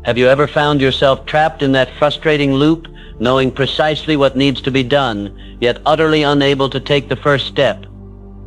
Have you ever found yourself trapped in that frustrating loop, knowing precisely what needs to be done, yet utterly unable to take the first step?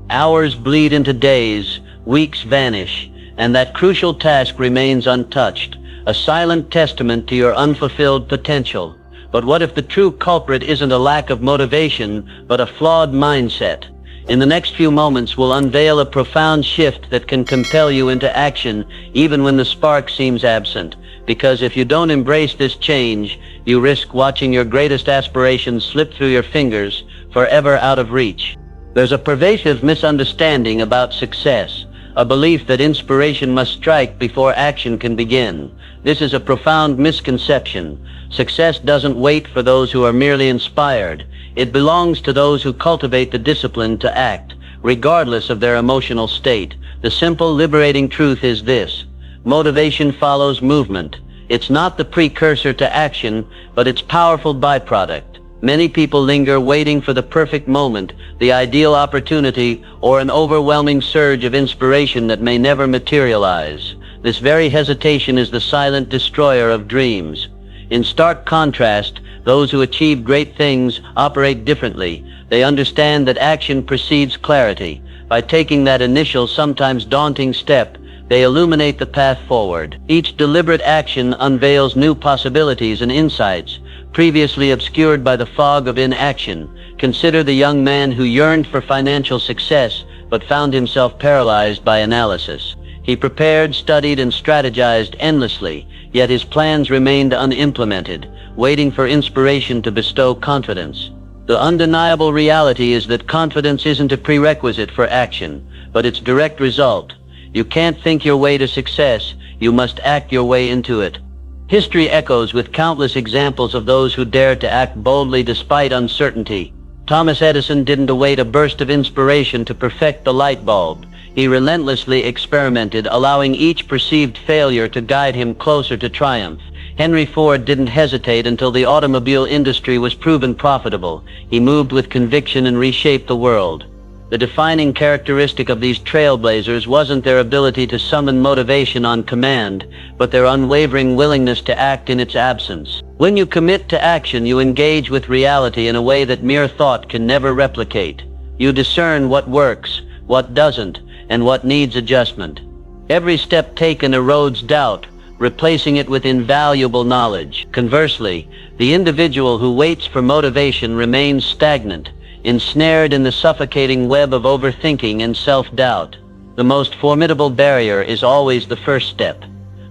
Hours bleed into days, weeks vanish, and that crucial task remains untouched, a silent testament to your unfulfilled potential. But what if the true culprit isn't a lack of motivation, but a flawed mindset? In the next few moments, we'll unveil a profound shift that can compel you into action even when the spark seems absent. Because if you don't embrace this change, you risk watching your greatest aspirations slip through your fingers, forever out of reach. There's a pervasive misunderstanding about success, a belief that inspiration must strike before action can begin. This is a profound misconception. Success doesn't wait for those who are merely inspired. It belongs to those who cultivate the discipline to act, regardless of their emotional state. The simple, liberating truth is this: motivation follows movement. It's not the precursor to action, but its powerful byproduct. Many people linger waiting for the perfect moment, the ideal opportunity, or an overwhelming surge of inspiration that may never materialize. This very hesitation is the silent destroyer of dreams. In stark contrast, those who achieve great things operate differently. They understand that action precedes clarity. By taking that initial, sometimes daunting step, they illuminate the path forward. Each deliberate action unveils new possibilities and insights, previously obscured by the fog of inaction. Consider the young man who yearned for financial success, but found himself paralyzed by analysis. He prepared, studied, and strategized endlessly, yet his plans remained unimplemented, waiting for inspiration to bestow confidence. The undeniable reality is that confidence isn't a prerequisite for action, but its direct result. You can't think your way to success, you must act your way into it. History echoes with countless examples of those who dared to act boldly despite uncertainty. Thomas Edison didn't await a burst of inspiration to perfect the light bulb. He relentlessly experimented, allowing each perceived failure to guide him closer to triumph. Henry Ford didn't hesitate until the automobile industry was proven profitable. He moved with conviction and reshaped the world. The defining characteristic of these trailblazers wasn't their ability to summon motivation on command, but their unwavering willingness to act in its absence. When you commit to action, you engage with reality in a way that mere thought can never replicate. You discern what works, what doesn't, and what needs adjustment. Every step taken erodes doubt, replacing it with invaluable knowledge. Conversely, the individual who waits for motivation remains stagnant, ensnared in the suffocating web of overthinking and self-doubt. The most formidable barrier is always the first step.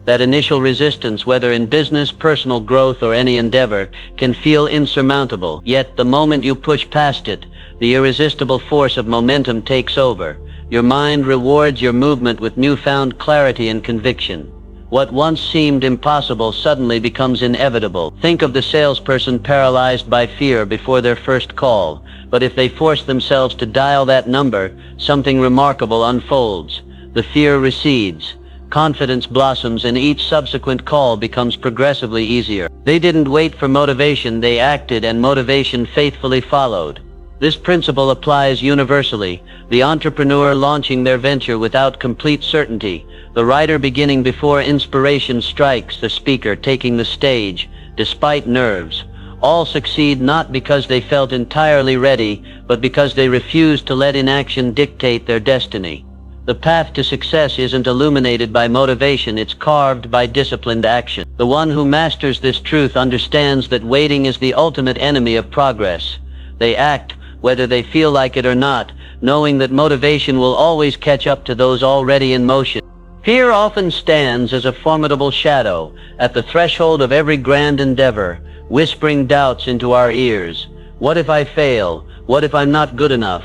That initial resistance, whether in business, personal growth, or any endeavor, can feel insurmountable. Yet the moment you push past it, the irresistible force of momentum takes over. Your mind rewards your movement with newfound clarity and conviction. What once seemed impossible suddenly becomes inevitable. Think of the salesperson paralyzed by fear before their first call. But if they force themselves to dial that number, something remarkable unfolds. The fear recedes. Confidence blossoms, and each subsequent call becomes progressively easier. They didn't wait for motivation, they acted, and motivation faithfully followed. This principle applies universally. The entrepreneur launching their venture without complete certainty, the writer beginning before inspiration strikes, the speaker taking the stage despite nerves. All succeed not because they felt entirely ready, but because they refused to let inaction dictate their destiny. The path to success isn't illuminated by motivation, it's carved by disciplined action. The one who masters this truth understands that waiting is the ultimate enemy of progress. They act, whether they feel like it or not, knowing that motivation will always catch up to those already in motion. Fear often stands as a formidable shadow at the threshold of every grand endeavor, whispering doubts into our ears. What if I fail? What if I'm not good enough?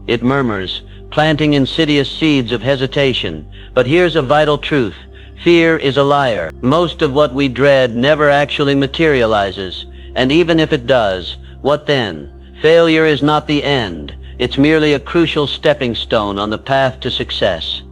It murmurs, planting insidious seeds of hesitation. But here's a vital truth. Fear is a liar. Most of what we dread never actually materializes. And even if it does, what then? Failure is not the end. It's merely a crucial stepping stone on the path to success.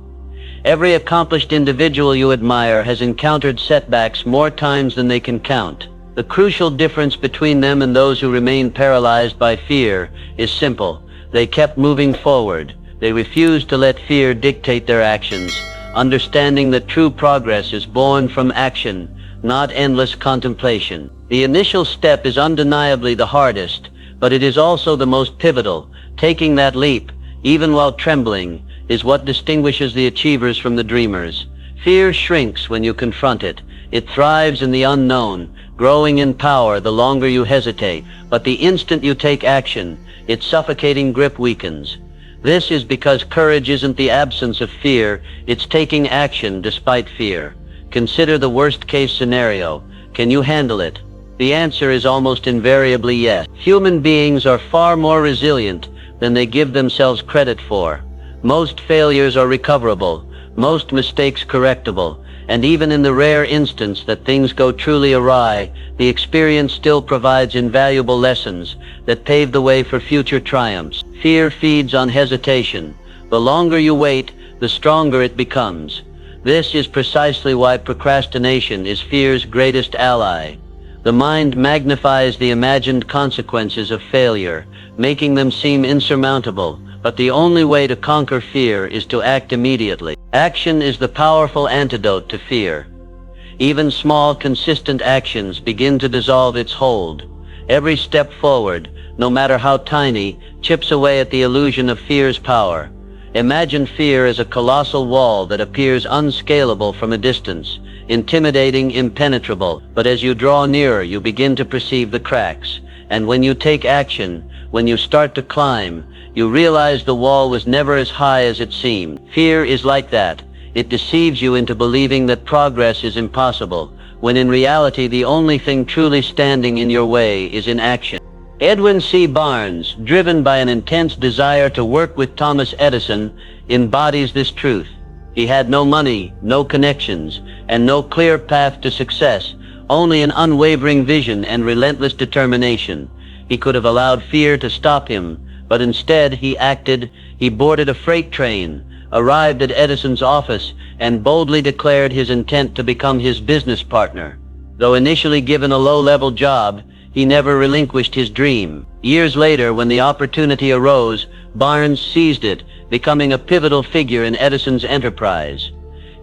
Every accomplished individual you admire has encountered setbacks more times than they can count. The crucial difference between them and those who remain paralyzed by fear is simple. They kept moving forward. They refused to let fear dictate their actions, understanding that true progress is born from action, not endless contemplation. The initial step is undeniably the hardest, but it is also the most pivotal. Taking that leap, even while trembling, is what distinguishes the achievers from the dreamers. Fear shrinks when you confront it. It thrives in the unknown, growing in power the longer you hesitate. But the instant you take action, its suffocating grip weakens. This is because courage isn't the absence of fear, it's taking action despite fear. Consider the worst-case scenario. Can you handle it? The answer is almost invariably yes. Human beings are far more resilient than they give themselves credit for. Most failures are recoverable, most mistakes correctable, and even in the rare instance that things go truly awry, the experience still provides invaluable lessons that pave the way for future triumphs. Fear feeds on hesitation. The longer you wait, the stronger it becomes. This is precisely why procrastination is fear's greatest ally. The mind magnifies the imagined consequences of failure, making them seem insurmountable, but the only way to conquer fear is to act immediately. Action is the powerful antidote to fear. Even small, consistent actions begin to dissolve its hold. Every step forward, no matter how tiny, chips away at the illusion of fear's power. Imagine fear as a colossal wall that appears unscalable from a distance, intimidating, impenetrable. But as you draw nearer, you begin to perceive the cracks. And when you take action, when you start to climb, you realize the wall was never as high as it seemed. Fear is like that. It deceives you into believing that progress is impossible, when in reality the only thing truly standing in your way is inaction. Edwin C. Barnes, driven by an intense desire to work with Thomas Edison, embodies this truth. He had no money, no connections, and no clear path to success, only an unwavering vision and relentless determination. He could have allowed fear to stop him, but instead he acted. He boarded a freight train, arrived at Edison's office, and boldly declared his intent to become his business partner. Though initially given a low-level job, he never relinquished his dream. Years later, when the opportunity arose, Barnes seized it, becoming a pivotal figure in Edison's enterprise.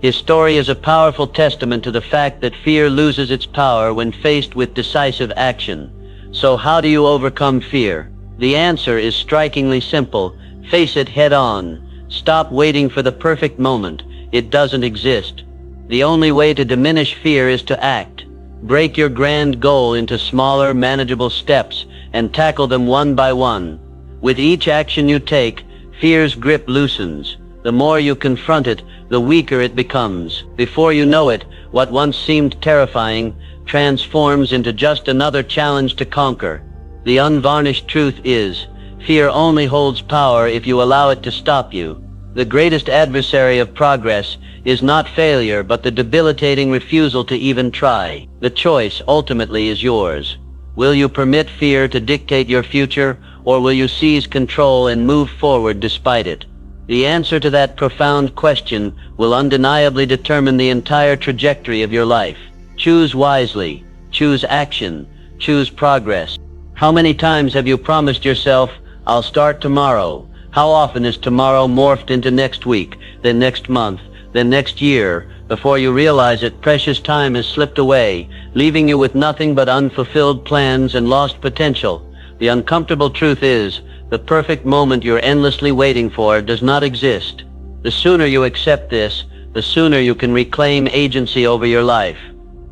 His story is a powerful testament to the fact that fear loses its power when faced with decisive action. So how do you overcome fear? The answer is strikingly simple. Face it head-on. Stop waiting for the perfect moment. It doesn't exist. The only way to diminish fear is to act. Break your grand goal into smaller, manageable steps and tackle them one by one. With each action you take, fear's grip loosens. The more you confront it, the weaker it becomes. Before you know it, what once seemed terrifying transforms into just another challenge to conquer. The unvarnished truth is, fear only holds power if you allow it to stop you. The greatest adversary of progress is not failure, but the debilitating refusal to even try. The choice ultimately is yours. Will you permit fear to dictate your future, or will you seize control and move forward despite it? The answer to that profound question will undeniably determine the entire trajectory of your life. Choose wisely. Choose action. Choose progress. How many times have you promised yourself, "I'll start tomorrow"? How often is tomorrow morphed into next week, then next month, then next year? Before you realize it, precious time has slipped away, leaving you with nothing but unfulfilled plans and lost potential. The uncomfortable truth is, the perfect moment you're endlessly waiting for does not exist. The sooner you accept this, the sooner you can reclaim agency over your life.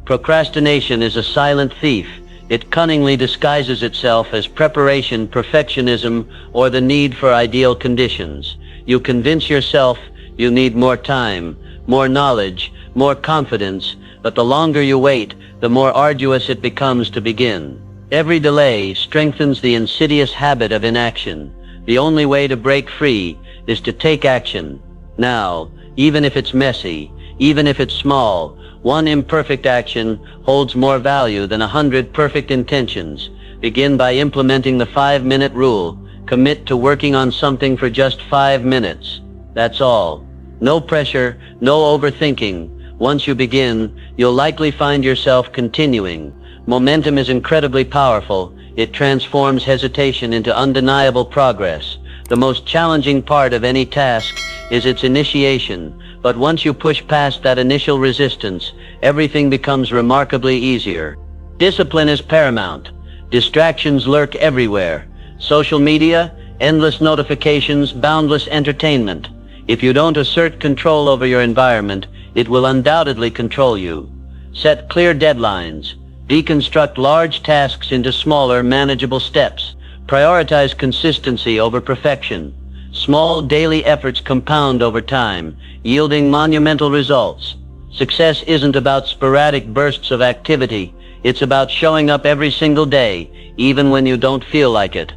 Procrastination is a silent thief. It cunningly disguises itself as preparation, perfectionism, or the need for ideal conditions. You convince yourself you need more time, more knowledge, more confidence, but the longer you wait, the more arduous it becomes to begin. Every delay strengthens the insidious habit of inaction. The only way to break free is to take action. Now, even if it's messy, even if it's small, one imperfect action holds more value than 100 perfect intentions. Begin by implementing the 5-minute rule. Commit to working on something for just 5 minutes. That's all. No pressure, no overthinking. Once you begin, you'll likely find yourself continuing. Momentum is incredibly powerful. It transforms hesitation into undeniable progress. The most challenging part of any task is its initiation, but once you push past that initial resistance, everything becomes remarkably easier. Discipline is paramount. Distractions lurk everywhere. Social media, endless notifications, boundless entertainment. If you don't assert control over your environment, it will undoubtedly control you. Set clear deadlines. Deconstruct large tasks into smaller, manageable steps. Prioritize consistency over perfection. Small daily efforts compound over time, yielding monumental results. Success isn't about sporadic bursts of activity. It's about showing up every single day, even when you don't feel like it.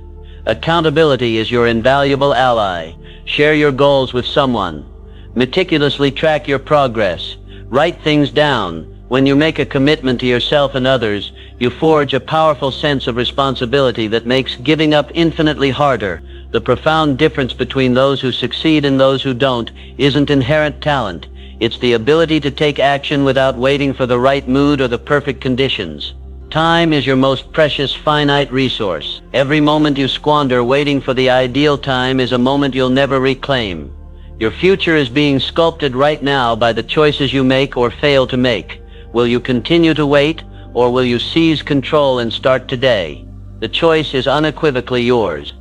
Accountability is your invaluable ally. Share your goals with someone. Meticulously track your progress. Write things down. When you make a commitment to yourself and others, you forge a powerful sense of responsibility that makes giving up infinitely harder. The profound difference between those who succeed and those who don't isn't inherent talent. It's the ability to take action without waiting for the right mood or the perfect conditions. Time is your most precious, finite resource. Every moment you squander waiting for the ideal time is a moment you'll never reclaim. Your future is being sculpted right now by the choices you make or fail to make. Will you continue to wait, or will you seize control and start today? The choice is unequivocally yours.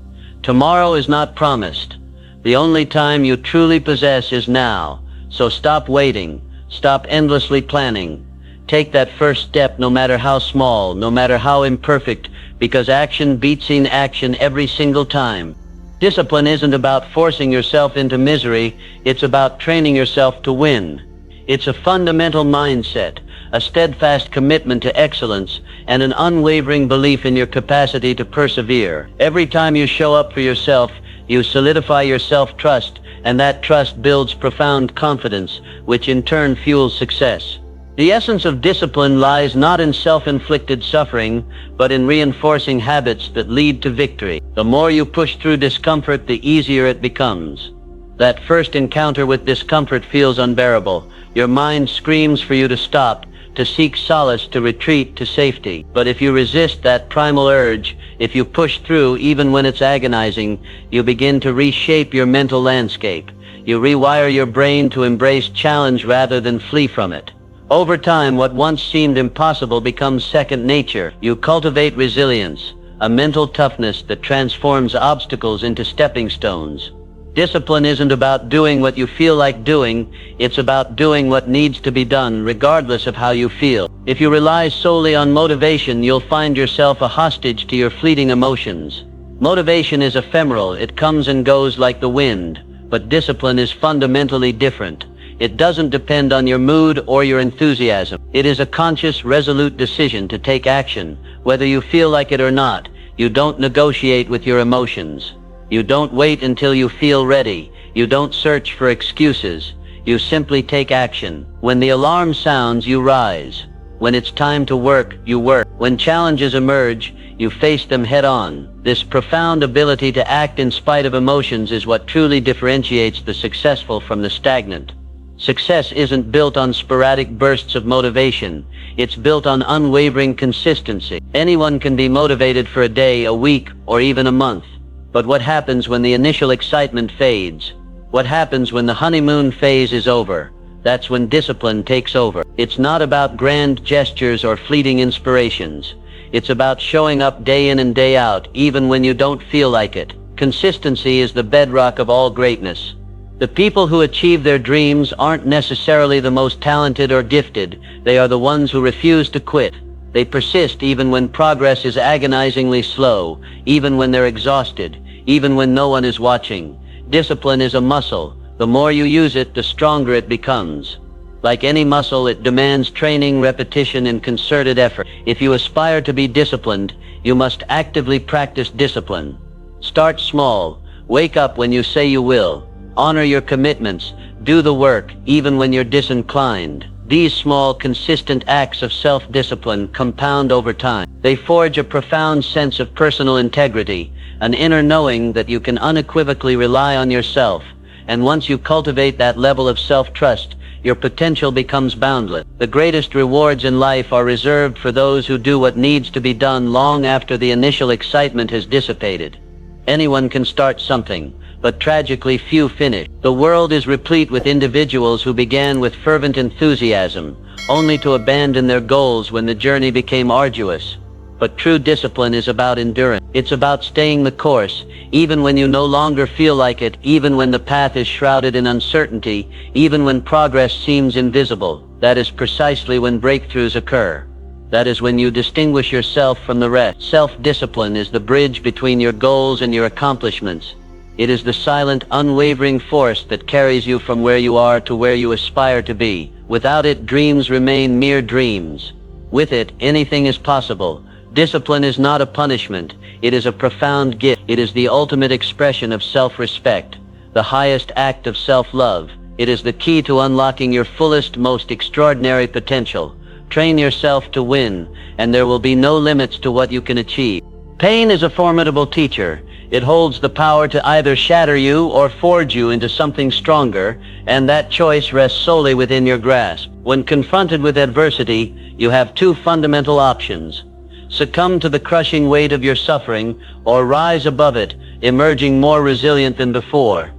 Tomorrow is not promised. The only time you truly possess is now. So stop waiting. Stop endlessly planning. Take that first step, no matter how small, no matter how imperfect, because action beats inaction every single time. Discipline isn't about forcing yourself into misery. It's about training yourself to win. It's a fundamental mindset, a steadfast commitment to excellence, and an unwavering belief in your capacity to persevere. Every time you show up for yourself, you solidify your self-trust, and that trust builds profound confidence, which in turn fuels success. The essence of discipline lies not in self-inflicted suffering, but in reinforcing habits that lead to victory. The more you push through discomfort, the easier it becomes. That first encounter with discomfort feels unbearable. Your mind screams for you to stop, to seek solace, to retreat to safety. But if you resist that primal urge, if you push through even when it's agonizing, you begin to reshape your mental landscape. You rewire your brain to embrace challenge rather than flee from it. Over time, what once seemed impossible becomes second nature. You cultivate resilience, a mental toughness that transforms obstacles into stepping stones. Discipline isn't about doing what you feel like doing, it's about doing what needs to be done regardless of how you feel. If you rely solely on motivation, you'll find yourself a hostage to your fleeting emotions. Motivation is ephemeral, it comes and goes like the wind, but discipline is fundamentally different. It doesn't depend on your mood or your enthusiasm. It is a conscious, resolute decision to take action, whether you feel like it or not. You don't negotiate with your emotions. You don't wait until you feel ready. You don't search for excuses. You simply take action. When the alarm sounds, you rise. When it's time to work, you work. When challenges emerge, you face them head on. This profound ability to act in spite of emotions is what truly differentiates the successful from the stagnant. Success isn't built on sporadic bursts of motivation. It's built on unwavering consistency. Anyone can be motivated for a day, a week, or even a month. But what happens when the initial excitement fades? What happens when the honeymoon phase is over? That's when discipline takes over. It's not about grand gestures or fleeting inspirations. It's about showing up day in and day out, even when you don't feel like it. Consistency is the bedrock of all greatness. The people who achieve their dreams aren't necessarily the most talented or gifted. They are the ones who refuse to quit. They persist even when progress is agonizingly slow, even when they're exhausted, even when no one is watching. Discipline is a muscle. The more you use it, the stronger it becomes. Like any muscle, it demands training, repetition, and concerted effort. If you aspire to be disciplined, you must actively practice discipline. Start small. Wake up when you say you will. Honor your commitments. Do the work, even when you're disinclined. These small, consistent acts of self-discipline compound over time. They forge a profound sense of personal integrity, an inner knowing that you can unequivocally rely on yourself. And once you cultivate that level of self-trust, your potential becomes boundless. The greatest rewards in life are reserved for those who do what needs to be done long after the initial excitement has dissipated. Anyone can start something, but tragically few finish. The world is replete with individuals who began with fervent enthusiasm, only to abandon their goals when the journey became arduous. But true discipline is about endurance. It's about staying the course, even when you no longer feel like it, even when the path is shrouded in uncertainty, even when progress seems invisible. That is precisely when breakthroughs occur. That is when you distinguish yourself from the rest. Self-discipline is the bridge between your goals and your accomplishments. It is the silent, unwavering force that carries you from where you are to where you aspire to be. Without it, dreams remain mere dreams. With it, anything is possible. Discipline is not a punishment. It is a profound gift. It is the ultimate expression of self-respect, the highest act of self-love. It is the key to unlocking your fullest, most extraordinary potential. Train yourself to win, and there will be no limits to what you can achieve. Pain is a formidable teacher. It holds the power to either shatter you or forge you into something stronger, and that choice rests solely within your grasp. When confronted with adversity, you have two fundamental options: succumb to the crushing weight of your suffering, or rise above it, emerging more resilient than before.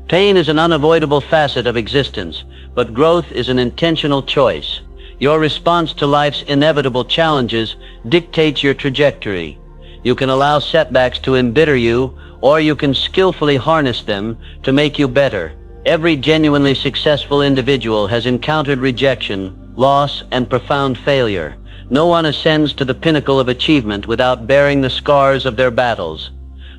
Pain is an unavoidable facet of existence, but growth is an intentional choice. Your response to life's inevitable challenges dictates your trajectory. You can allow setbacks to embitter you, or you can skillfully harness them to make you better. Every genuinely successful individual has encountered rejection, loss, and profound failure. No one ascends to the pinnacle of achievement without bearing the scars of their battles.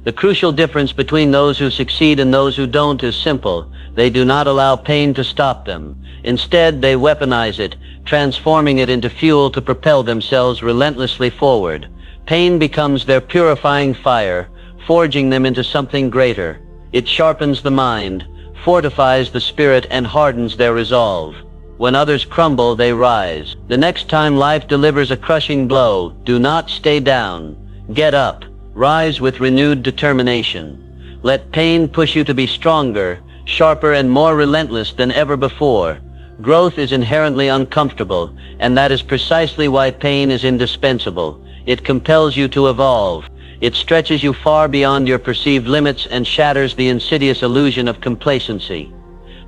The crucial difference between those who succeed and those who don't is simple. They do not allow pain to stop them. Instead, they weaponize it, transforming it into fuel to propel themselves relentlessly forward. Pain becomes their purifying fire, forging them into something greater. It sharpens the mind, fortifies the spirit, and hardens their resolve. When others crumble, they rise. The next time life delivers a crushing blow, do not stay down. Get up. Rise with renewed determination. Let pain push you to be stronger, sharper, and more relentless than ever before. Growth is inherently uncomfortable, and that is precisely why pain is indispensable. It compels you to evolve. It stretches you far beyond your perceived limits and shatters the insidious illusion of complacency.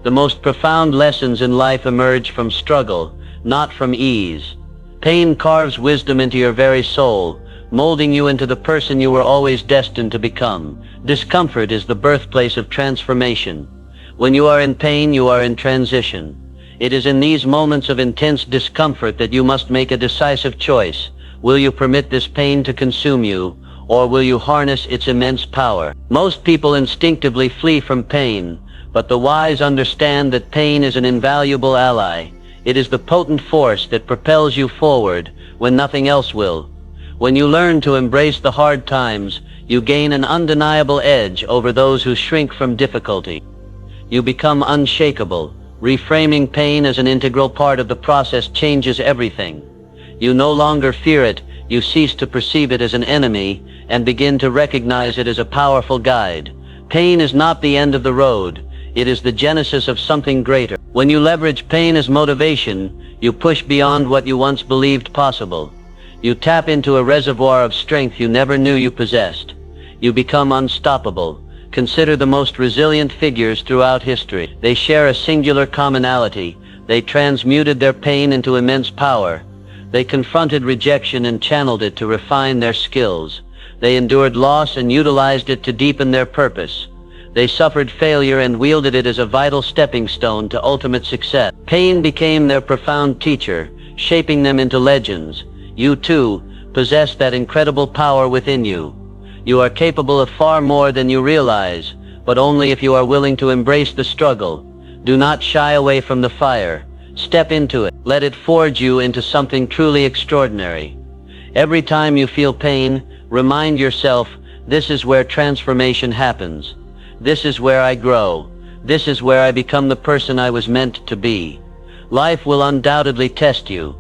The most profound lessons in life emerge from struggle, not from ease. Pain carves wisdom into your very soul, molding you into the person you were always destined to become. Discomfort is the birthplace of transformation. When you are in pain, you are in transition. It is in these moments of intense discomfort that you must make a decisive choice. Will you permit this pain to consume you, or will you harness its immense power? Most people instinctively flee from pain, but the wise understand that pain is an invaluable ally. It is the potent force that propels you forward when nothing else will. When you learn to embrace the hard times, you gain an undeniable edge over those who shrink from difficulty. You become unshakable. Reframing pain as an integral part of the process changes everything. You no longer fear it, you cease to perceive it as an enemy and begin to recognize it as a powerful guide. Pain is not the end of the road. It is the genesis of something greater. When you leverage pain as motivation, you push beyond what you once believed possible. You tap into a reservoir of strength you never knew you possessed. You become unstoppable. Consider the most resilient figures throughout history. They share a singular commonality. They transmuted their pain into immense power. They confronted rejection and channeled it to refine their skills. They endured loss and utilized it to deepen their purpose. They suffered failure and wielded it as a vital stepping stone to ultimate success. Pain became their profound teacher, shaping them into legends. You too possess that incredible power within you. You are capable of far more than you realize, but only if you are willing to embrace the struggle. Do not shy away from the fire. Step into it. Let it forge you into something truly extraordinary. Every time you feel pain, remind yourself, this is where transformation happens. This is where I grow. This is where I become the person I was meant to be. Life will undoubtedly test you.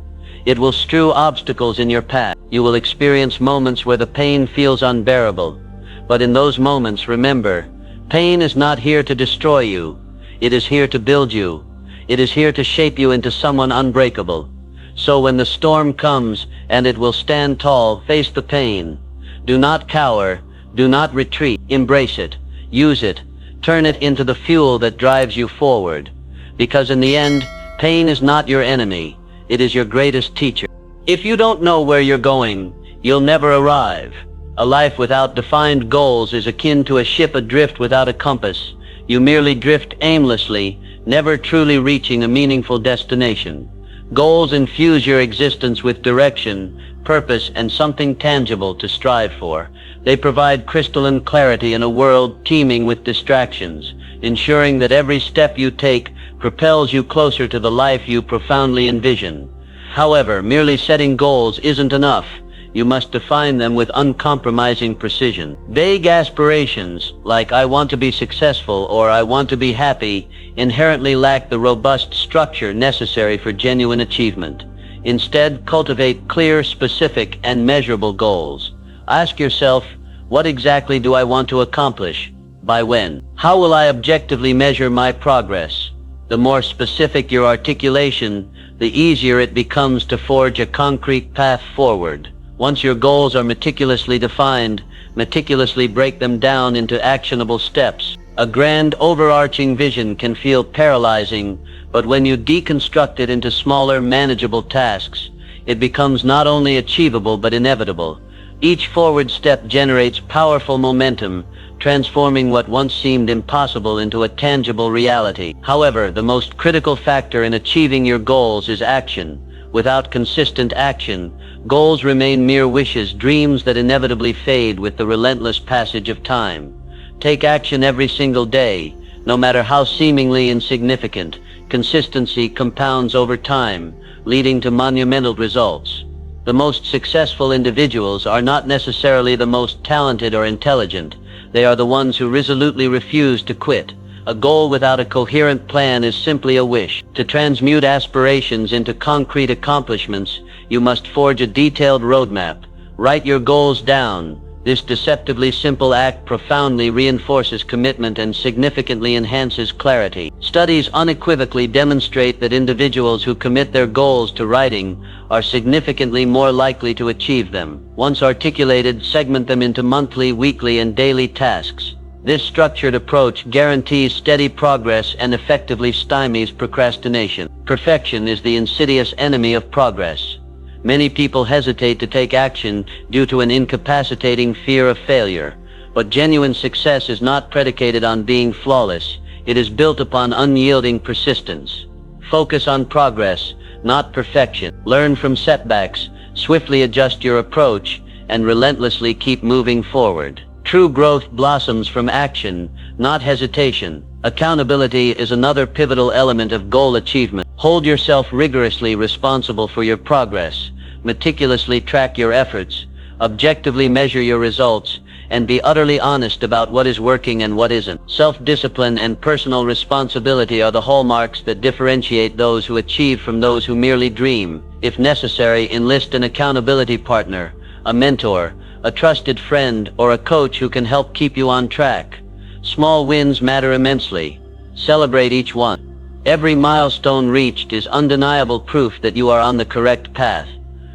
It will strew obstacles in your path. You will experience moments where the pain feels unbearable. But in those moments, remember, pain is not here to destroy you. It is here to build you. It is here to shape you into someone unbreakable. So when the storm comes, and it will stand tall, face the pain. Do not cower. Do not retreat. Embrace it. Use it. Turn it into the fuel that drives you forward. Because in the end, pain is not your enemy. it is your greatest teacher. If you don't know where you're going, you'll never arrive. A life without defined goals is akin to a ship adrift without a compass. You merely drift aimlessly, never truly reaching a meaningful destination. Goals infuse your existence with direction, purpose, and something tangible to strive for. They provide crystalline clarity in a world teeming with distractions, ensuring that every step you take propels you closer to the life you profoundly envision. However, merely setting goals isn't enough. You must define them with uncompromising precision. Vague aspirations, like "I want to be successful" or "I want to be happy," inherently lack the robust structure necessary for genuine achievement. Instead, cultivate clear, specific, and measurable goals. Ask yourself, what exactly do I want to accomplish? By when? How will I objectively measure my progress? The more specific your articulation, the easier it becomes to forge a concrete path forward. Once your goals are meticulously defined, meticulously break them down into actionable steps. A grand, overarching vision can feel paralyzing, but when you deconstruct it into smaller, manageable tasks, it becomes not only achievable but inevitable. Each forward step generates powerful momentum, transforming what once seemed impossible into a tangible reality. However, the most critical factor in achieving your goals is action. Without consistent action, goals remain mere wishes, dreams that inevitably fade with the relentless passage of time. Take action every single day, no matter how seemingly insignificant. Consistency compounds over time, leading to monumental results. The most successful individuals are not necessarily the most talented or intelligent. They are the ones who resolutely refuse to quit. A goal without a coherent plan is simply a wish. To transmute aspirations into concrete accomplishments, you must forge a detailed roadmap. Write your goals down. This deceptively simple act profoundly reinforces commitment and significantly enhances clarity. Studies unequivocally demonstrate that individuals who commit their goals to writing are significantly more likely to achieve them. Once articulated, segment them into monthly, weekly, and daily tasks. This structured approach guarantees steady progress and effectively stymies procrastination. Perfection is the insidious enemy of progress. Many people hesitate to take action due to an incapacitating fear of failure. But genuine success is not predicated on being flawless. It is built upon unyielding persistence. Focus on progress, not perfection. Learn from setbacks, swiftly adjust your approach, and relentlessly keep moving forward. True growth blossoms from action, not hesitation. Accountability is another pivotal element of goal achievement. Hold yourself rigorously responsible for your progress. Meticulously track your efforts. Objectively measure your results, and be utterly honest about what is working and what isn't. Self-discipline and personal responsibility are the hallmarks that differentiate those who achieve from those who merely dream. If necessary, enlist an accountability partner, a mentor, a trusted friend, or a coach who can help keep you on track. Small wins matter immensely. Celebrate each one. Every milestone reached is undeniable proof that you are on the correct path.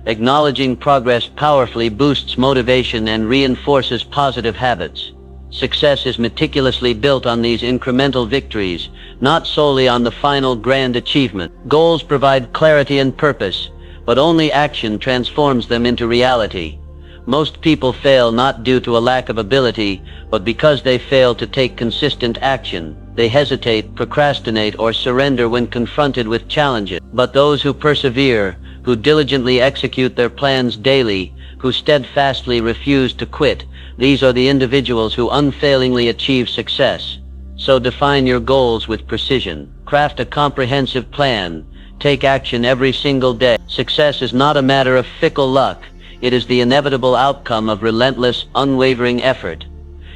Acknowledging progress powerfully boosts motivation and reinforces positive habits. Success is meticulously built on these incremental victories, not solely on the final grand achievement. Goals provide clarity and purpose, but only action transforms them into reality. Most people fail not due to a lack of ability, but because they fail to take consistent action. They hesitate, procrastinate, or surrender when confronted with challenges. But those who persevere, who diligently execute their plans daily, who steadfastly refuse to quit, these are the individuals who unfailingly achieve success. So define your goals with precision. Craft a comprehensive plan. Take action every single day. Success is not a matter of fickle luck. It is the inevitable outcome of relentless, unwavering effort.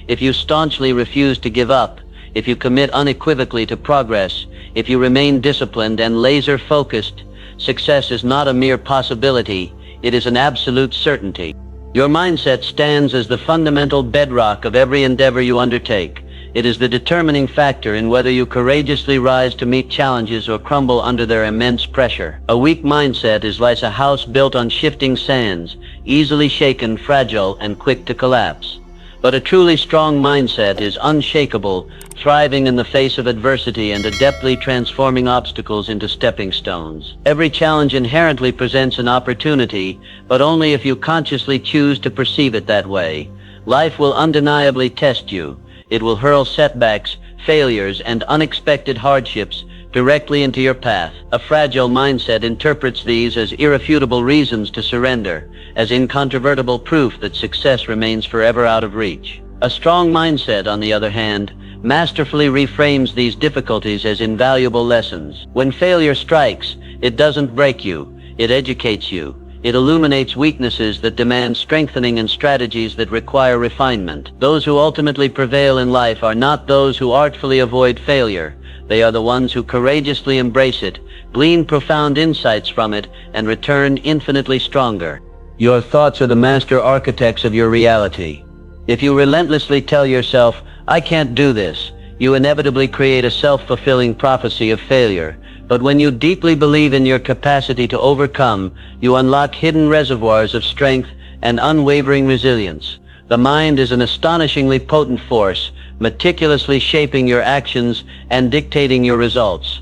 If you staunchly refuse to give up, if you commit unequivocally to progress, if you remain disciplined and laser-focused, success is not a mere possibility, it is an absolute certainty. Your mindset stands as the fundamental bedrock of every endeavor you undertake. It is the determining factor in whether you courageously rise to meet challenges or crumble under their immense pressure. A weak mindset is like a house built on shifting sands, easily shaken, fragile, and quick to collapse. But a truly strong mindset is unshakable, thriving in the face of adversity and adeptly transforming obstacles into stepping stones. Every challenge inherently presents an opportunity, but only if you consciously choose to perceive it that way. Life will undeniably test you. It will hurl setbacks, failures, and unexpected hardships directly into your path. A fragile mindset interprets these as irrefutable reasons to surrender, as incontrovertible proof that success remains forever out of reach. A strong mindset, on the other hand, masterfully reframes these difficulties as invaluable lessons. When failure strikes, it doesn't break you, it educates you. It illuminates weaknesses that demand strengthening and strategies that require refinement. Those who ultimately prevail in life are not those who artfully avoid failure. They are the ones who courageously embrace it, glean profound insights from it, and return infinitely stronger. Your thoughts are the master architects of your reality. If you relentlessly tell yourself, "I can't do this," you inevitably create a self-fulfilling prophecy of failure. But when you deeply believe in your capacity to overcome, you unlock hidden reservoirs of strength and unwavering resilience. The mind is an astonishingly potent force, meticulously shaping your actions and dictating your results.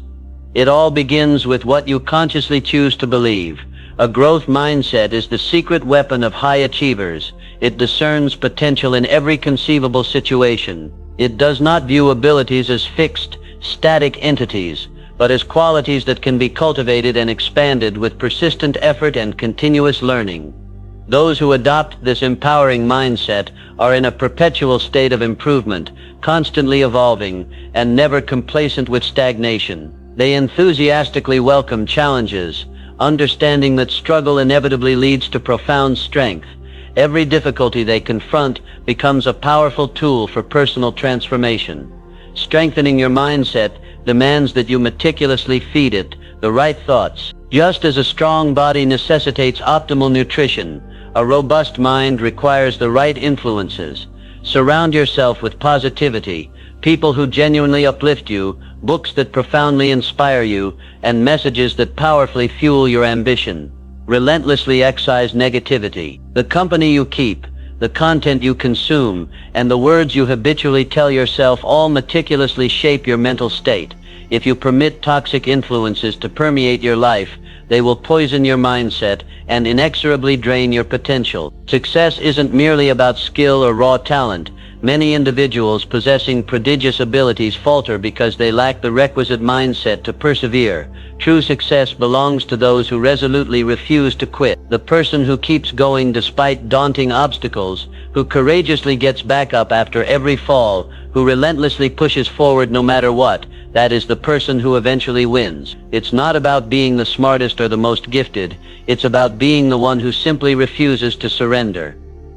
It all begins with what you consciously choose to believe. A growth mindset is the secret weapon of high achievers. It discerns potential in every conceivable situation. It does not view abilities as fixed, static entities, but as qualities that can be cultivated and expanded with persistent effort and continuous learning. Those who adopt this empowering mindset are in a perpetual state of improvement, constantly evolving, and never complacent with stagnation. They enthusiastically welcome challenges, understanding that struggle inevitably leads to profound strength. Every difficulty they confront becomes a powerful tool for personal transformation. Strengthening your mindset demands that you meticulously feed it the right thoughts. Just as a strong body necessitates optimal nutrition, a robust mind requires the right influences. Surround yourself with positivity, people who genuinely uplift you, books that profoundly inspire you, and messages that powerfully fuel your ambition. Relentlessly excise negativity. The company you keep, the content you consume, and the words you habitually tell yourself all meticulously shape your mental state. If you permit toxic influences to permeate your life, they will poison your mindset and inexorably drain your potential. Success isn't merely about skill or raw talent. Many individuals possessing prodigious abilities falter because they lack the requisite mindset to persevere. True success belongs to those who resolutely refuse to quit. The person who keeps going despite daunting obstacles, who courageously gets back up after every fall, who relentlessly pushes forward no matter what, that is the person who eventually wins. It's not about being the smartest or the most gifted. It's about being the one who simply refuses to surrender.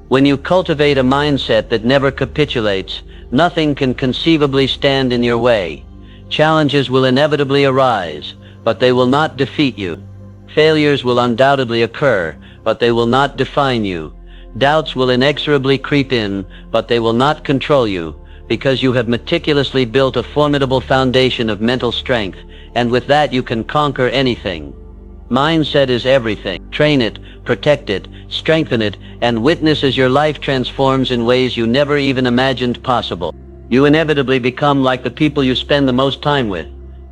When you cultivate a mindset that never capitulates, nothing can conceivably stand in your way. Challenges will inevitably arise, but they will not defeat you. Failures will undoubtedly occur, but they will not define you. Doubts will inexorably creep in, but they will not control you, because you have meticulously built a formidable foundation of mental strength, and with that you can conquer anything. Mindset is everything. Train it, protect it, strengthen it, and witness as your life transforms in ways you never even imagined possible. You inevitably become like the people you spend the most time with.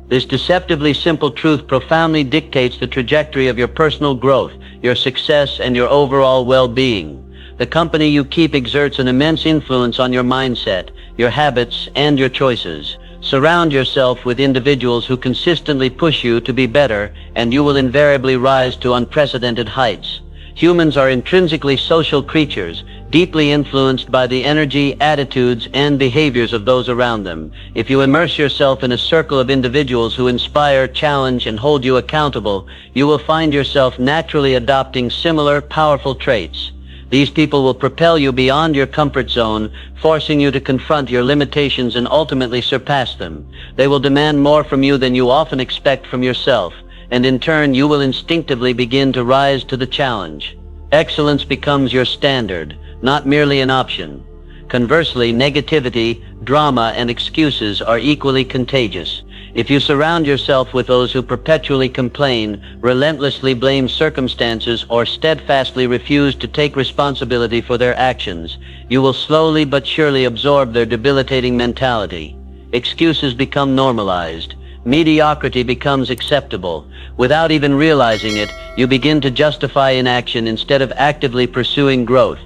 This deceptively simple truth profoundly dictates the trajectory of your personal growth, your success, and your overall well-being. The company you keep exerts an immense influence on your mindset, your habits, and your choices. Surround yourself with individuals who consistently push you to be better, and you will invariably rise to unprecedented heights. Humans are intrinsically social creatures, deeply influenced by the energy, attitudes, and behaviors of those around them. If you immerse yourself in a circle of individuals who inspire, challenge, and hold you accountable, you will find yourself naturally adopting similar, powerful traits. These people will propel you beyond your comfort zone, forcing you to confront your limitations and ultimately surpass them. They will demand more from you than you often expect from yourself, and in turn you will instinctively begin to rise to the challenge. Excellence becomes your standard, not merely an option. Conversely, negativity, drama, and excuses are equally contagious. If you surround yourself with those who perpetually complain, relentlessly blame circumstances, or steadfastly refuse to take responsibility for their actions, you will slowly but surely absorb their debilitating mentality. Excuses become normalized. Mediocrity becomes acceptable. Without even realizing it, you begin to justify inaction instead of actively pursuing growth.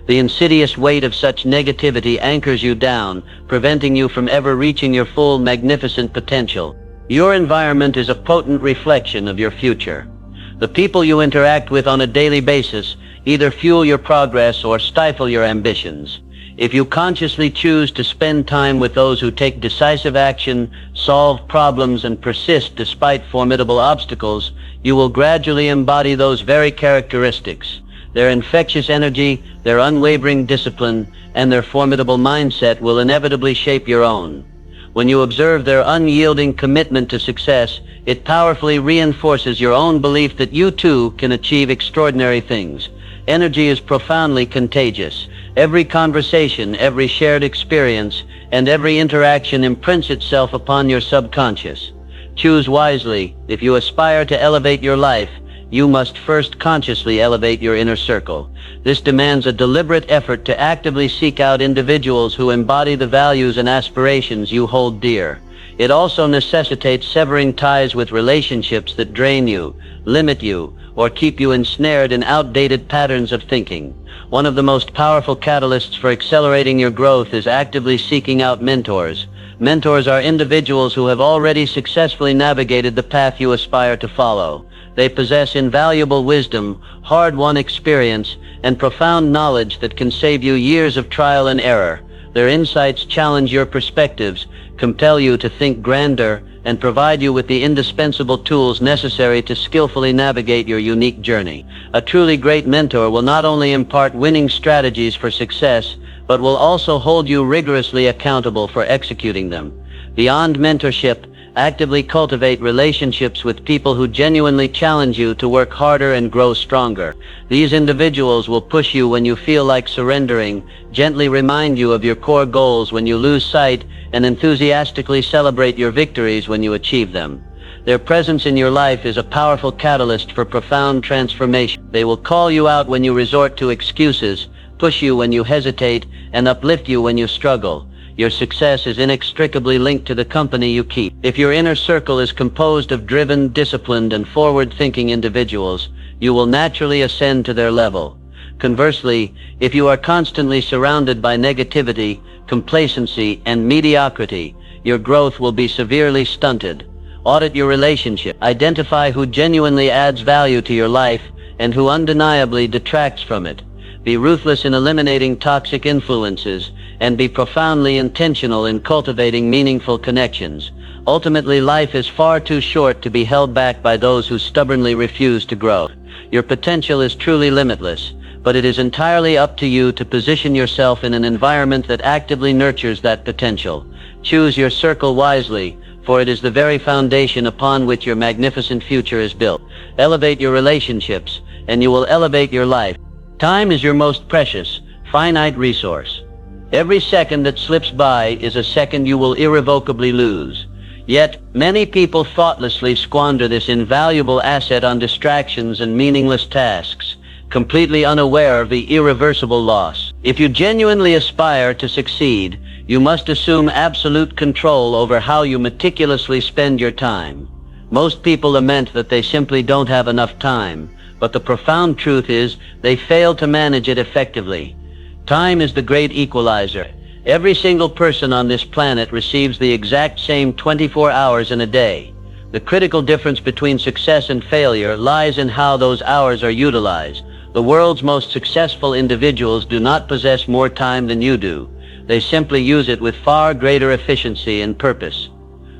The insidious weight of such negativity anchors you down, preventing you from ever reaching your full, magnificent potential. Your environment is a potent reflection of your future. The people you interact with on a daily basis either fuel your progress or stifle your ambitions. If you consciously choose to spend time with those who take decisive action, solve problems, and persist despite formidable obstacles, you will gradually embody those very characteristics. Their infectious energy, their unwavering discipline, and their formidable mindset will inevitably shape your own. When you observe their unyielding commitment to success, it powerfully reinforces your own belief that you too can achieve extraordinary things. Energy is profoundly contagious. Every conversation, every shared experience, and every interaction imprints itself upon your subconscious. Choose wisely. If you aspire to elevate your life, you must first consciously elevate your inner circle. This demands a deliberate effort to actively seek out individuals who embody the values and aspirations you hold dear. It also necessitates severing ties with relationships that drain you, limit you, or keep you ensnared in outdated patterns of thinking. One of the most powerful catalysts for accelerating your growth is actively seeking out mentors. Mentors are individuals who have already successfully navigated the path you aspire to follow. They possess invaluable wisdom, hard-won experience, and profound knowledge that can save you years of trial and error. Their insights challenge your perspectives, compel you to think grander, and provide you with the indispensable tools necessary to skillfully navigate your unique journey. A truly great mentor will not only impart winning strategies for success, but will also hold you rigorously accountable for executing them. Beyond mentorship, actively cultivate relationships with people who genuinely challenge you to work harder and grow stronger. These individuals will push you when you feel like surrendering, gently remind you of your core goals when you lose sight, and enthusiastically celebrate your victories when you achieve them. Their presence in your life is a powerful catalyst for profound transformation. They will call you out when you resort to excuses, push you when you hesitate, and uplift you when you struggle. Your success is inextricably linked to the company you keep. If your inner circle is composed of driven, disciplined, and forward-thinking individuals, you will naturally ascend to their level. Conversely, if you are constantly surrounded by negativity, complacency, and mediocrity, your growth will be severely stunted. Audit your relationship. Identify who genuinely adds value to your life and who undeniably detracts from it. Be ruthless in eliminating toxic influences, and be profoundly intentional in cultivating meaningful connections. Ultimately, life is far too short to be held back by those who stubbornly refuse to grow. Your potential is truly limitless, but it is entirely up to you to position yourself in an environment that actively nurtures that potential. Choose your circle wisely, for it is the very foundation upon which your magnificent future is built. Elevate your relationships, and you will elevate your life. Time is your most precious, finite resource. Every second that slips by is a second you will irrevocably lose. Yet, many people thoughtlessly squander this invaluable asset on distractions and meaningless tasks, completely unaware of the irreversible loss. If you genuinely aspire to succeed, you must assume absolute control over how you meticulously spend your time. Most people lament that they simply don't have enough time, but the profound truth is they fail to manage it effectively. Time is the great equalizer. Every single person on this planet receives the exact same 24 hours in a day. The critical difference between success and failure lies in how those hours are utilized. The world's most successful individuals do not possess more time than you do. They simply use it with far greater efficiency and purpose.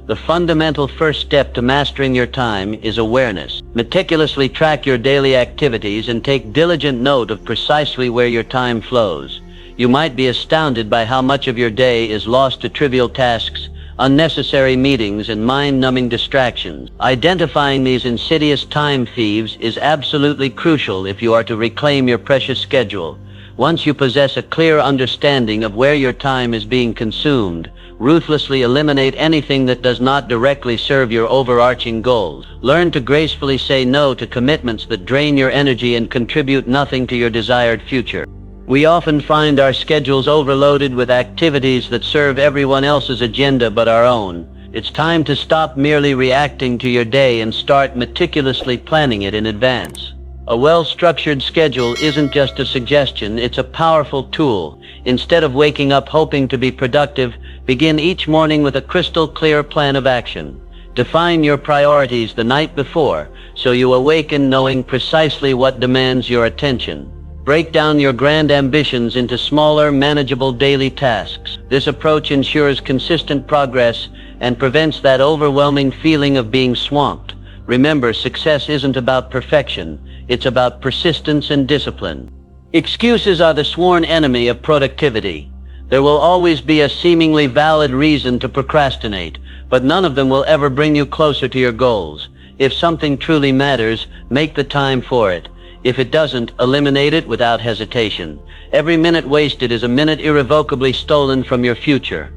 The fundamental first step to mastering your time is awareness. Meticulously track your daily activities and take diligent note of precisely where your time flows. You might be astounded by how much of your day is lost to trivial tasks, unnecessary meetings, and mind-numbing distractions. Identifying these insidious time thieves is absolutely crucial if you are to reclaim your precious schedule. Once you possess a clear understanding of where your time is being consumed, ruthlessly eliminate anything that does not directly serve your overarching goals. Learn to gracefully say no to commitments that drain your energy and contribute nothing to your desired future. We often find our schedules overloaded with activities that serve everyone else's agenda but our own. It's time to stop merely reacting to your day and start meticulously planning it in advance. A well-structured schedule isn't just a suggestion, it's a powerful tool. Instead of waking up hoping to be productive, begin each morning with a crystal-clear plan of action. Define your priorities the night before, so you awaken knowing precisely what demands your attention. Break down your grand ambitions into smaller, manageable daily tasks. This approach ensures consistent progress and prevents that overwhelming feeling of being swamped. Remember, success isn't about perfection. It's about persistence and discipline. Excuses are the sworn enemy of productivity. There will always be a seemingly valid reason to procrastinate, but none of them will ever bring you closer to your goals. If something truly matters, make the time for it. If it doesn't, eliminate it without hesitation. Every minute wasted is a minute irrevocably stolen from your future.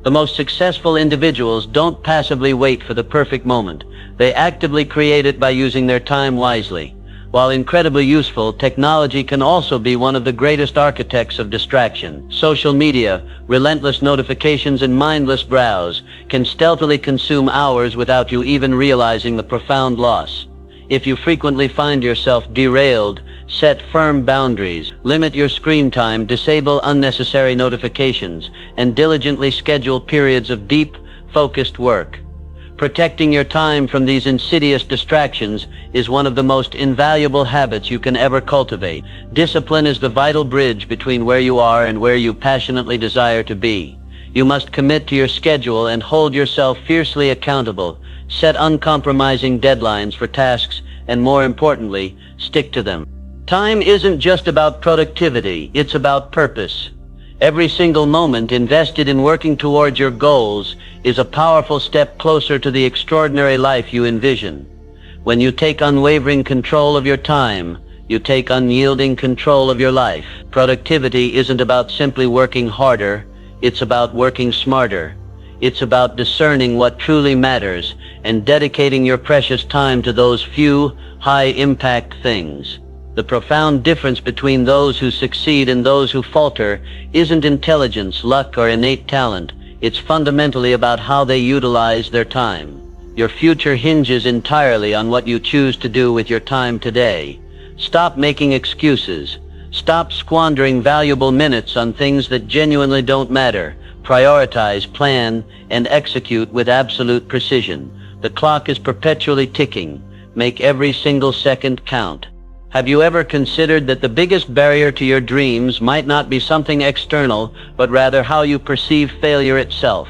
The most successful individuals don't passively wait for the perfect moment. They actively create it by using their time wisely. While incredibly useful, technology can also be one of the greatest architects of distraction. Social media, relentless notifications, and mindless browse can stealthily consume hours without you even realizing the profound loss. If you frequently find yourself derailed, set firm boundaries, limit your screen time, disable unnecessary notifications, and diligently schedule periods of deep, focused work. Protecting your time from these insidious distractions is one of the most invaluable habits you can ever cultivate. Discipline is the vital bridge between where you are and where you passionately desire to be. You must commit to your schedule and hold yourself fiercely accountable. Set uncompromising deadlines for tasks and, more importantly, stick to them. Time isn't just about productivity, it's about purpose. Every single moment invested in working towards your goals is a powerful step closer to the extraordinary life you envision. When you take unwavering control of your time, you take unyielding control of your life. Productivity isn't about simply working harder, it's about working smarter. It's about discerning what truly matters and dedicating your precious time to those few, high-impact things. The profound difference between those who succeed and those who falter isn't intelligence, luck, or innate talent. It's fundamentally about how they utilize their time. Your future hinges entirely on what you choose to do with your time today. Stop making excuses. Stop squandering valuable minutes on things that genuinely don't matter. Prioritize, plan, and execute with absolute precision. The clock is perpetually ticking. Make every single second count. Have you ever considered that the biggest barrier to your dreams might not be something external, but rather how you perceive failure itself?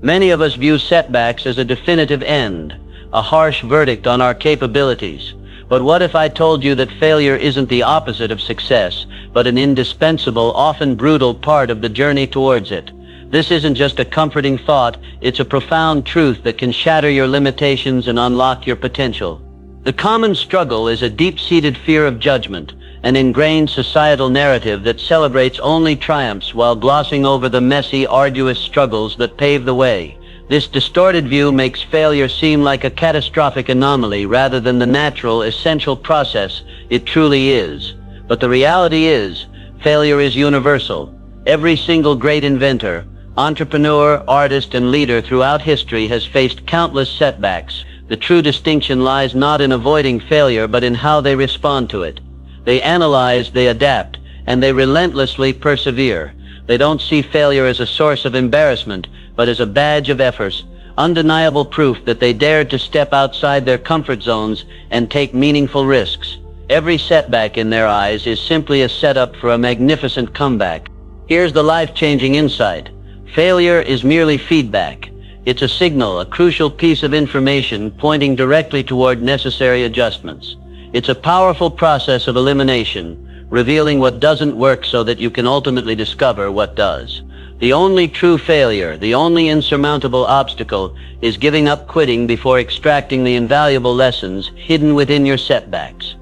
Many of us view setbacks as a definitive end, a harsh verdict on our capabilities. But what if I told you that failure isn't the opposite of success, but an indispensable, often brutal part of the journey towards it? This isn't just a comforting thought, it's a profound truth that can shatter your limitations and unlock your potential. The common struggle is a deep-seated fear of judgment, an ingrained societal narrative that celebrates only triumphs while glossing over the messy, arduous struggles that pave the way. This distorted view makes failure seem like a catastrophic anomaly rather than the natural, essential process it truly is. But the reality is, failure is universal. Every single great inventor, entrepreneur, artist, and leader throughout history has faced countless setbacks. The true distinction lies not in avoiding failure, but in how they respond to it. They analyze, they adapt, and they relentlessly persevere. They don't see failure as a source of embarrassment, but as a badge of effort, undeniable proof that they dared to step outside their comfort zones and take meaningful risks. Every setback in their eyes is simply a setup for a magnificent comeback. Here's the life-changing insight. Failure is merely feedback. It's a signal, a crucial piece of information pointing directly toward necessary adjustments. It's a powerful process of elimination, revealing what doesn't work so that you can ultimately discover what does. The only true failure, the only insurmountable obstacle, is giving up, quitting before extracting the invaluable lessons hidden within your setbacks.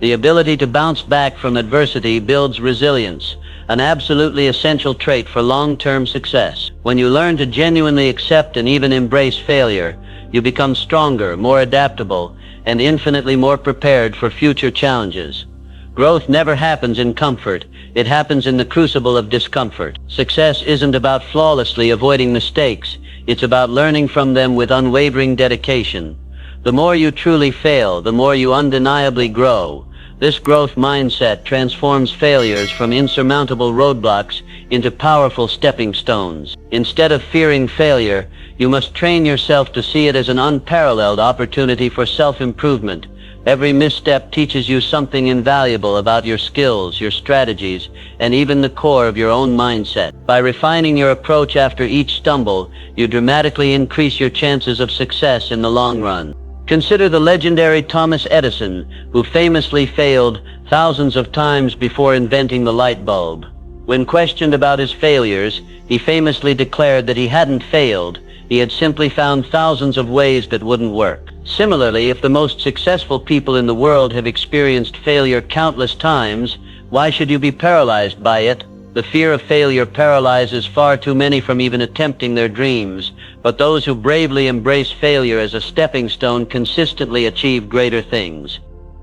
The ability to bounce back from adversity builds resilience, an absolutely essential trait for long-term success. When you learn to genuinely accept and even embrace failure, you become stronger, more adaptable, and infinitely more prepared for future challenges. Growth never happens in comfort. It happens in the crucible of discomfort. Success isn't about flawlessly avoiding mistakes. It's about learning from them with unwavering dedication. The more you truly fail, the more you undeniably grow. This growth mindset transforms failures from insurmountable roadblocks into powerful stepping stones. Instead of fearing failure, you must train yourself to see it as an unparalleled opportunity for self-improvement. Every misstep teaches you something invaluable about your skills, your strategies, and even the core of your own mindset. By refining your approach after each stumble, you dramatically increase your chances of success in the long run. Consider the legendary Thomas Edison, who famously failed thousands of times before inventing the light bulb. When questioned about his failures, he famously declared that he hadn't failed. He had simply found thousands of ways that wouldn't work. Similarly, if the most successful people in the world have experienced failure countless times, why should you be paralyzed by it? The fear of failure paralyzes far too many from even attempting their dreams, but those who bravely embrace failure as a stepping stone consistently achieve greater things.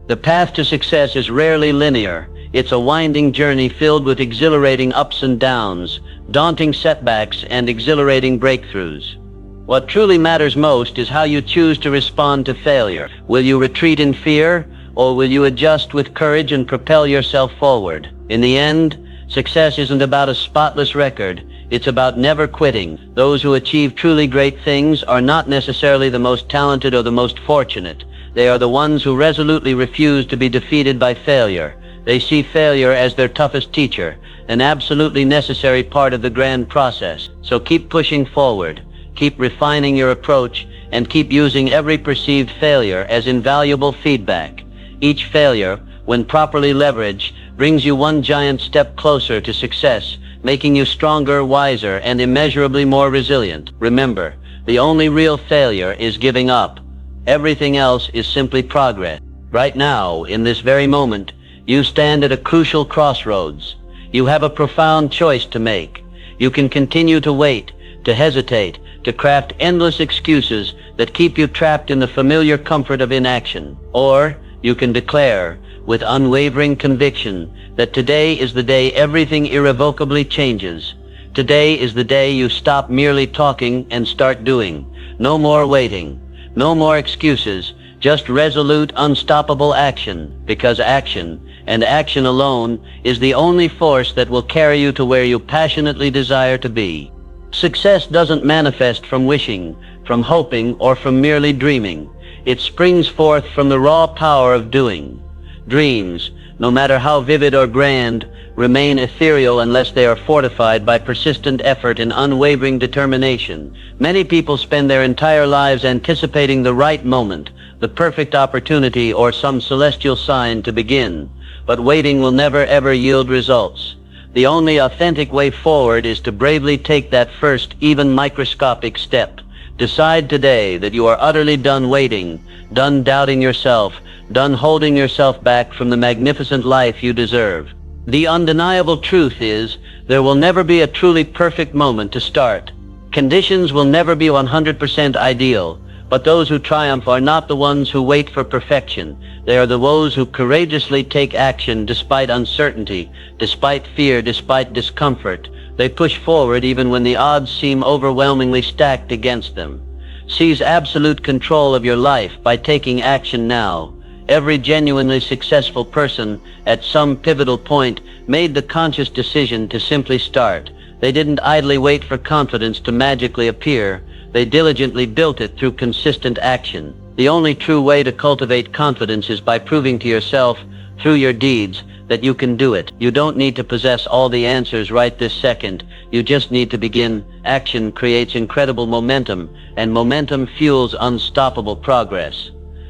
The path to success is rarely linear. It's a winding journey filled with exhilarating ups and downs, daunting setbacks, and exhilarating breakthroughs. What truly matters most is how you choose to respond to failure. Will you retreat in fear, or will you adjust with courage and propel yourself forward? In the end, success isn't about a spotless record. It's about never quitting. Those who achieve truly great things are not necessarily the most talented or the most fortunate. They are the ones who resolutely refuse to be defeated by failure. They see failure as their toughest teacher, an absolutely necessary part of the grand process. So keep pushing forward. Keep refining your approach, and keep using every perceived failure as invaluable feedback. Each failure, when properly leveraged, brings you one giant step closer to success, making you stronger, wiser, and immeasurably more resilient. Remember, the only real failure is giving up. Everything else is simply progress. Right now, in this very moment, you stand at a crucial crossroads. You have a profound choice to make. You can continue to wait, to hesitate, to craft endless excuses that keep you trapped in the familiar comfort of inaction. Or you can declare, with unwavering conviction, that today is the day everything irrevocably changes. Today is the day you stop merely talking and start doing. No more waiting. No more excuses. Just resolute, unstoppable action. Because action, and action alone, is the only force that will carry you to where you passionately desire to be. Success doesn't manifest from wishing, from hoping, or from merely dreaming. It springs forth from the raw power of doing. Dreams, no matter how vivid or grand, remain ethereal unless they are fortified by persistent effort and unwavering determination. Many people spend their entire lives anticipating the right moment, the perfect opportunity, or some celestial sign to begin. But waiting will never ever yield results. The only authentic way forward is to bravely take that first, even microscopic step. Decide today that you are utterly done waiting, done doubting yourself, done holding yourself back from the magnificent life you deserve. The undeniable truth is, there will never be a truly perfect moment to start. Conditions will never be 100% ideal, but those who triumph are not the ones who wait for perfection. They are those who courageously take action despite uncertainty, despite fear, despite discomfort. They push forward even when the odds seem overwhelmingly stacked against them. Seize absolute control of your life by taking action now. Every genuinely successful person, at some pivotal point, made the conscious decision to simply start. They didn't idly wait for confidence to magically appear. They diligently built it through consistent action. The only true way to cultivate confidence is by proving to yourself, through your deeds, that you can do it. You don't need to possess all the answers right this second. You just need to begin. Action creates incredible momentum, and momentum fuels unstoppable progress.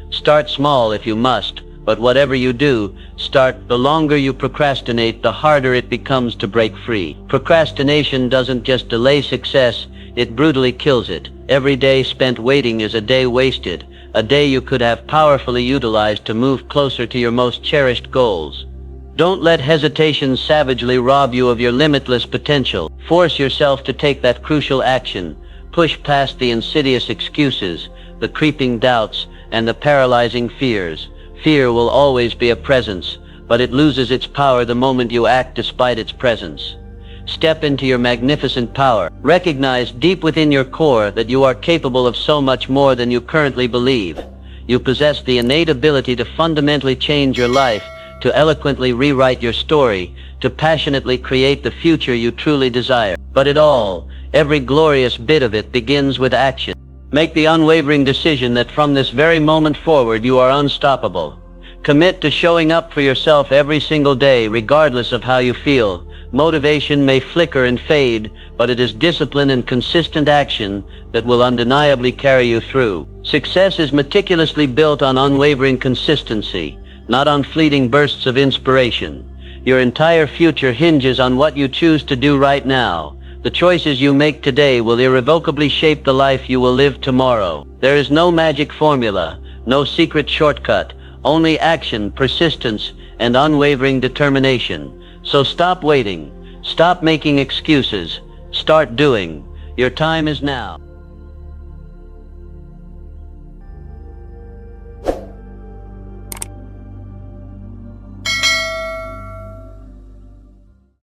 Start small if you must, but whatever you do, start. The longer you procrastinate, the harder it becomes to break free. Procrastination doesn't just delay success, it brutally kills it. Every day spent waiting is a day wasted, a day you could have powerfully utilized to move closer to your most cherished goals. Don't let hesitation savagely rob you of your limitless potential. Force yourself to take that crucial action. Push past the insidious excuses, the creeping doubts, and the paralyzing fears. Fear will always be a presence, but it loses its power the moment you act despite its presence. Step into your magnificent power. Recognize deep within your core that you are capable of so much more than you currently believe. You possess the innate ability to fundamentally change your life, to eloquently rewrite your story, to passionately create the future you truly desire. But it all, every glorious bit of it, begins with action. Make the unwavering decision that from this very moment forward you are unstoppable. Commit to showing up for yourself every single day, regardless of how you feel. Motivation may flicker and fade, but it is discipline and consistent action that will undeniably carry you through. Success is meticulously built on unwavering consistency, not on fleeting bursts of inspiration. Your entire future hinges on what you choose to do right now. The choices you make today will irrevocably shape the life you will live tomorrow. There is no magic formula, no secret shortcut, only action, persistence, and unwavering determination. So stop waiting, stop making excuses, start doing. Your time is now.